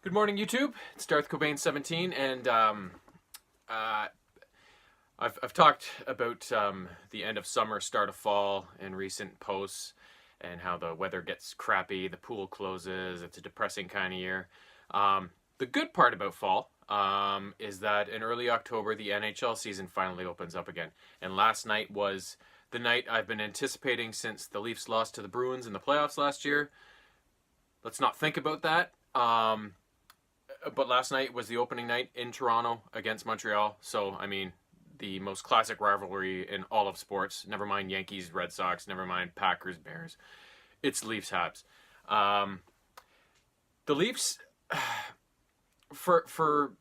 Good morning, YouTube. It's Darth Cobain 17, and uh, I've talked about the end of summer, start of fall in recent posts, and how the weather gets crappy, the pool closes, it's a depressing kind of year. The good part about fall is that in early October, the NHL season finally opens up again. And last night was the night I've been anticipating since the Leafs lost to the Bruins in the playoffs last year. Let's not think about that. But last night was the opening night in Toronto against Montreal. So, I mean, the most classic rivalry in all of sports. Never mind Yankees, Red Sox, never mind Packers, Bears. It's Leafs, Habs. The Leafs, for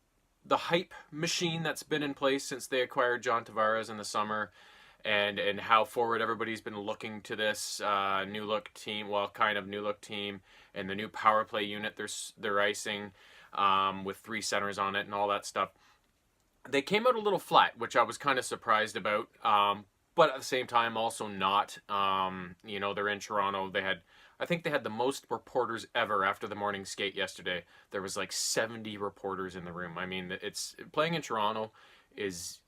the hype machine that's been in place since they acquired John Tavares in the summer, and how forward everybody's been looking to this new look team, well, kind of new look team, and the new power play unit they're icing with three centers on it and all that stuff. They came out a little flat, which I was kind of surprised about, but at the same time also not. They're in Toronto. I think they had the most reporters ever after the morning skate yesterday. There was like 70 reporters in the room. I mean, it's playing in Toronto is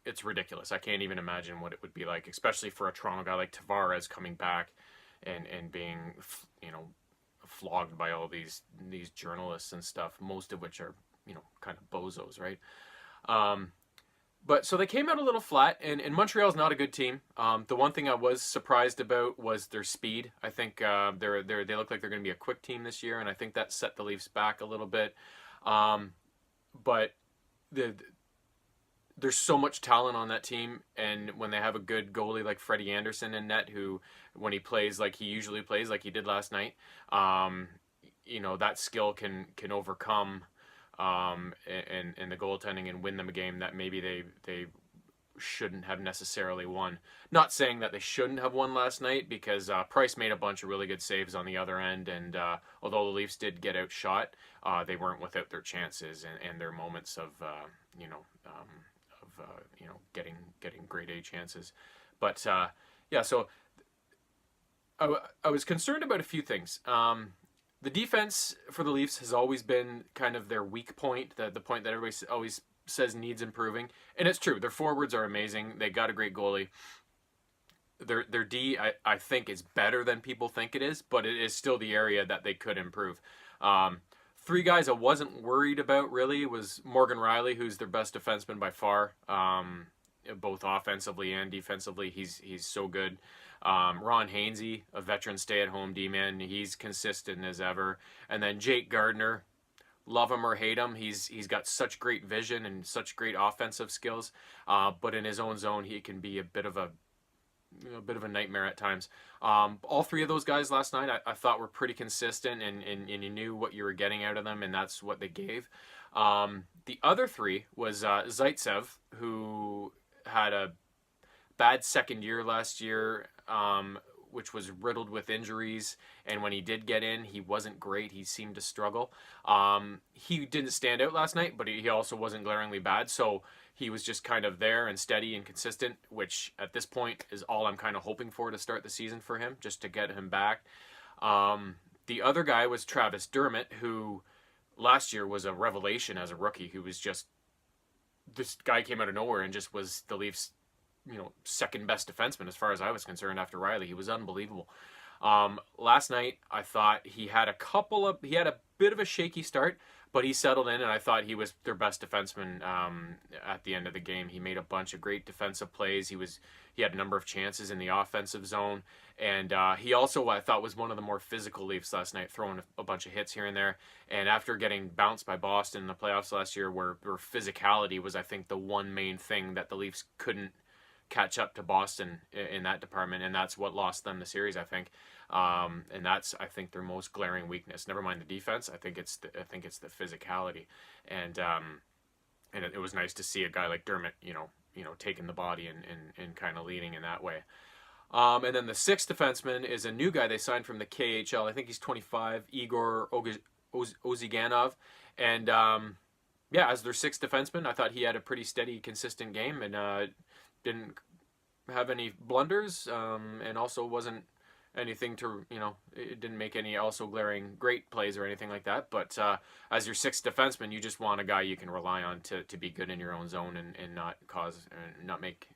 it's ridiculous. I can't even imagine what it would be like, especially for a Toronto guy like Tavares coming back and being, flogged by all these journalists and stuff, most of which are, kind of bozos, right? But so they came out a little flat, and Montreal's not a good team. The one thing I was surprised about was their speed. I think they look like they're going to be a quick team this year, and I think that set the Leafs back a little bit. But there's so much talent on that team, and when they have a good goalie like Freddie Anderson in net, who, when he plays like he usually plays, like he did last night, that skill can overcome and the goaltending and win them a game that maybe they shouldn't have necessarily won. Not saying that they shouldn't have won last night, because Price made a bunch of really good saves on the other end, and although the Leafs did get outshot, they weren't without their chances and their moments of getting grade A chances. But so I was concerned about a few things. The defense for the Leafs has always been kind of their weak point, the point that everybody always says needs improving. And it's true. Their forwards are amazing. They got a great goalie. Their D, I think, is better than people think it is, but it is still the area that they could improve. Three guys I wasn't worried about, really, was Morgan Rielly, who's their best defenseman by far, both offensively and defensively. He's so good. Ron Hainsey, a veteran stay-at-home D-man, he's consistent as ever. And then Jake Gardiner, love him or hate him, he's got such great vision and such great offensive skills, but in his own zone, he can be a bit of a nightmare at times. All three of those guys last night I thought were pretty consistent, and you knew what you were getting out of them, and that's what they gave. The other three was Zaitsev, who had a bad second year last year, which was riddled with injuries, and when he did get in, he wasn't great. He seemed to struggle. He didn't stand out last night, but he also wasn't glaringly bad, so he was just kind of there and steady and consistent, which at this point is all I'm kind of hoping for to start the season for him, just to get him back. The other guy was Travis Dermott, who last year was a revelation as a rookie, who was just, this guy came out of nowhere and just was the Leafs' second best defenseman as far as I was concerned after Rielly. He was unbelievable. Last night, I thought he had a bit of a shaky start, but he settled in, and I thought he was their best defenseman at the end of the game. He made a bunch of great defensive plays. He had a number of chances in the offensive zone, and he also, I thought, was one of the more physical Leafs last night, throwing a bunch of hits here and there. And after getting bounced by Boston in the playoffs last year, where physicality was, I think, the one main thing that the Leafs couldn't catch up to Boston in that department, and that's what lost them the series, I think. And that's, I think, their most glaring weakness. Never mind the defense. I think it's the physicality, and it was nice to see a guy like Dermott, taking the body and kind of leading in that way. And then the sixth defenseman is a new guy they signed from the KHL. I think he's 25, Igor Oziganov, and as their sixth defenseman, I thought he had a pretty steady, consistent game, and didn't have any blunders, and also wasn't anything to, it didn't make any also glaring great plays or anything like that. But as your sixth defenseman, you just want a guy you can rely on to be good in your own zone and not make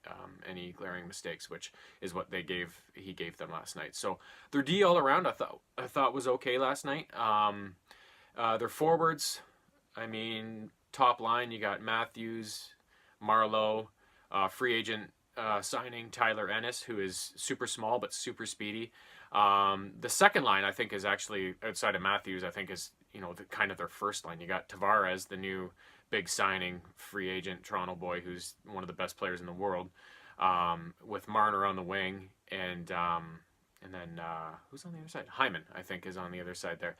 any glaring mistakes, which is what he gave them last night. So their D all around, I thought was okay last night. Their forwards, I mean, top line, you got Matthews, Marleau, free agent signing Tyler Ennis, who is super small but super speedy. The second line, I think, is actually, outside of Matthews, I think is, kind of their first line. You got Tavares, the new big signing, free agent Toronto boy, who's one of the best players in the world, with Marner on the wing, and then who's on the other side? Hyman, I think, is on the other side there.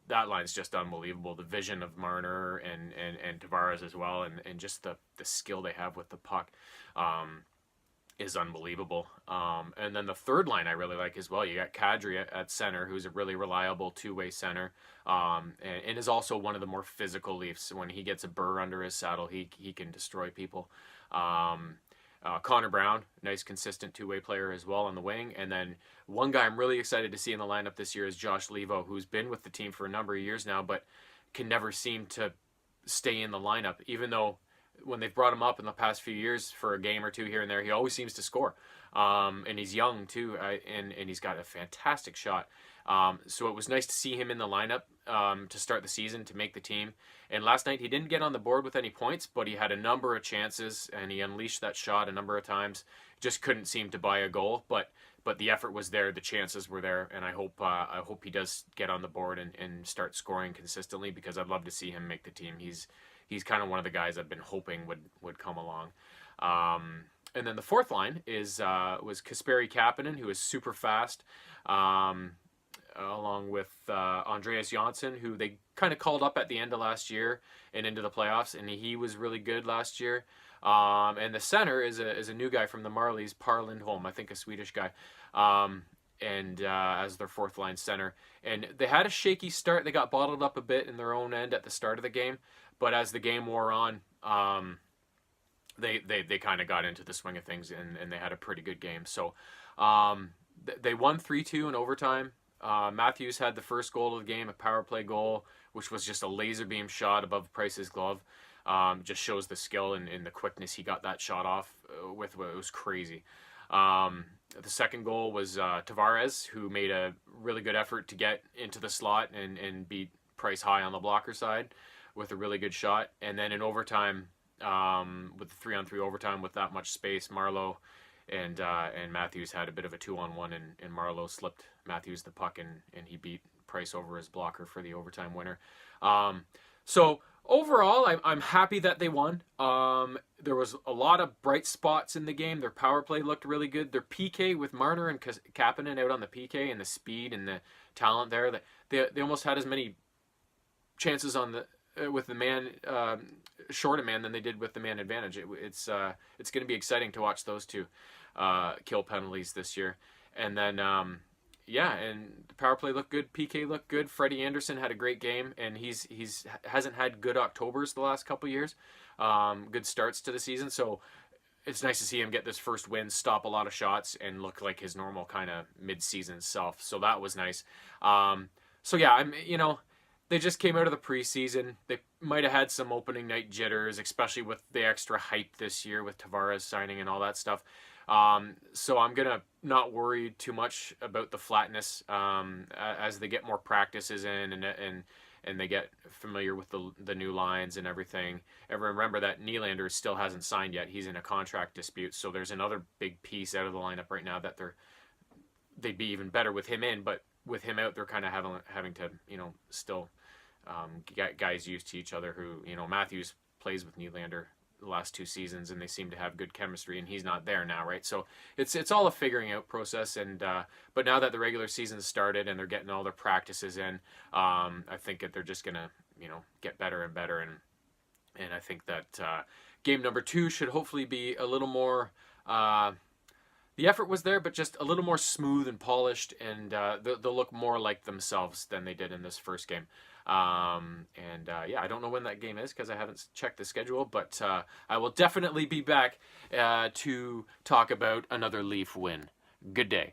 That line's just unbelievable. The vision of Marner and Tavares as well, and just the skill they have with the puck is unbelievable. And then the third line I really like as well. You got Kadri at center, who's a really reliable two-way center, and is also one of the more physical Leafs. When he gets a burr under his saddle, he can destroy people. Connor Brown, nice consistent two-way player as well on the wing. And then one guy I'm really excited to see in the lineup this year is Josh Levo, who's been with the team for a number of years now, but can never seem to stay in the lineup, even though when they've brought him up in the past few years for a game or two here and there, he always seems to score. And he's young too, and he's got a fantastic shot. So it was nice to see him in the lineup to start the season, to make the team. And last night he didn't get on the board with any points, but he had a number of chances and he unleashed that shot a number of times. Just couldn't seem to buy a goal, but the effort was there, the chances were there, and I hope he does get on the board and start scoring consistently, because I'd love to see him make the team. He's kind of one of the guys I've been hoping would come along. And then the fourth line was Kasperi Kapanen, who is super fast, along with Andreas Johnsson, who they kind of called up at the end of last year and into the playoffs, and he was really good last year. And the center is a new guy from the Marlies, Per Lindholm, I think a Swedish guy, and as their fourth line center. And they had a shaky start. They got bottled up a bit in their own end at the start of the game, but as the game wore on, they kind of got into the swing of things, and they had a pretty good game. So they won 3-2 in overtime. Matthews had the first goal of the game, a power play goal, which was just a laser beam shot above Price's glove. Just shows the skill and the quickness he got that shot off with. It was crazy. The second goal was Tavares, who made a really good effort to get into the slot and beat Price high on the blocker side with a really good shot. And then in overtime, with the 3-on-3 overtime with that much space, Marleau and Matthews had a bit of a 2-on-1, and Marleau slipped Matthews the puck, and he beat Price over his blocker for the overtime winner. So overall, I'm happy that they won. There was a lot of bright spots in the game. Their power play looked really good. Their PK with Marner and Kapanen out on the PK, and the speed and the talent there, that they almost had as many chances on the with the man short a man than they did with the man advantage. It's going to be exciting to watch those two kill penalties this year. And then and the power play looked good, PK looked good. Freddie Anderson had a great game, and he's hasn't had good Octobers the last couple years, good starts to the season. So it's nice to see him get this first win, stop a lot of shots, and look like his normal kind of mid-season self. So that was nice. They just came out of the preseason. They might have had some opening night jitters, especially with the extra hype this year with Tavares signing and all that stuff. So I'm going to not worry too much about the flatness as they get more practices in and they get familiar with the new lines and everything. And remember that Nylander still hasn't signed yet. He's in a contract dispute. So there's another big piece out of the lineup right now that they'd be even better with him in, but with him out, they're kind of having to, still get guys used to each other who, Matthews plays with Nylander the last 2 seasons, and they seem to have good chemistry, and he's not there now, right? So it's all a figuring out process, and but now that the regular season's started and they're getting all their practices in, I think that they're just gonna, get better and better, and I think that game number 2 should hopefully be a little more. The effort was there, but just a little more smooth and polished, and they'll look more like themselves than they did in this first game. I don't know when that game is because I haven't checked the schedule, but I will definitely be back to talk about another Leaf win. Good day.